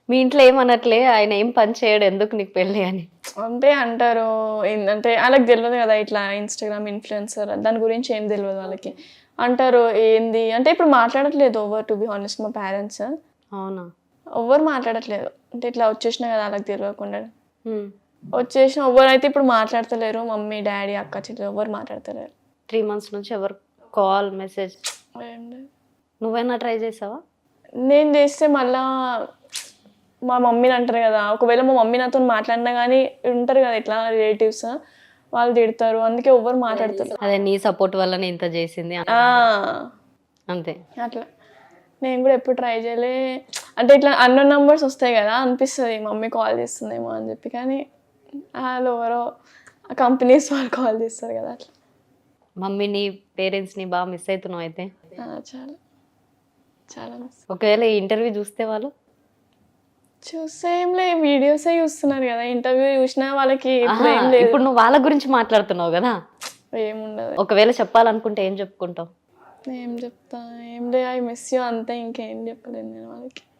మీ ఇంట్లో ఏమనట్లే ఆయన ఏం పని చేయడు ఎందుకు నీకు పెళ్ళి అని? అంటే అంటారు ఏంటంటే వాళ్ళకి తెలియదు కదా ఇట్లా ఇన్స్టాగ్రామ్ ఇన్ఫ్లుయెన్సర్ దాని గురించి ఏం తెలియదు వాళ్ళకి. అంటారు ఏంది అంటే ఇప్పుడు మాట్లాడట్లేదు ఓవర్ టు బి హానెస్ట్ మా పేరెంట్స్ అవునా? ఎవ్వరు మాట్లాడట్లేదు. అంటే ఇట్లా వచ్చేసినా కదా వాళ్ళకి తెలియకుండా హ్మ్. వచ్చేసిన ఎవరైతే ఇప్పుడు మాట్లాడతలేరు. మమ్మీ డాడీ అక్క చెల్లెలు ఎవ్వరు మాట్లాడతలేరు. 3 మంత్స్ నుంచి ఎవరు కాల్, మెసేజ్ ఏం లేదు. నువ్వైనా ట్రై చేసావా? నేను చేస్తే మళ్ళా మా మమ్మీని అంటారు కదా, ఒకవేళ మా మమ్మీ నాతో మాట్లాడినా కానీ ఉంటారు కదా ఇట్లా రిలేటివ్స్ వాళ్ళు తిడతారు. అందుకే ఎవ్వరు మాట్లాడతారు. అదే నీ సపోర్ట్ వల్లనే ఇంత చేసింది ఆ, అంతే. అట్లా నేను కూడా ఎప్పుడు ట్రై చేయలే. అంటే ఇట్లా అన్నోన్ నంబర్స్ వస్తాయి కదా అనిపిస్తుంది మమ్మీ కాల్ చేస్తుందేమో అని చెప్పి. కానీ వాళ్ళు ఎవరో కంపెనీస్ వాళ్ళు కాల్ చేస్తారు కదా అట్లా. మమ్మీని, పేరెంట్స్‌ని బాగా మిస్ అవుతున్నావు అయితే. చాలా చాలా మిస్. ఒకవేళ ఈ ఇంటర్వ్యూ చూస్తే వాళ్ళు చూస్తే ఏం లే వీడియోసే చూస్తున్నారు కదా. ఇంటర్వ్యూ చూసినా వాళ్ళకి ఇప్పుడు ఏం లేదు, ఇప్పుడు నువ్వు వాళ్ళ గురించి మాట్లాడుతున్నావు కదా, ఏముండదు. ఒకవేళ చెప్పాలనుకుంటే ఏం చెప్పుకుంటావు? ఏం చెప్తా, ఏం లే ఐ మిస్ యూ అంతే, ఇంకేం చెప్పలేను నేను వాళ్ళకి.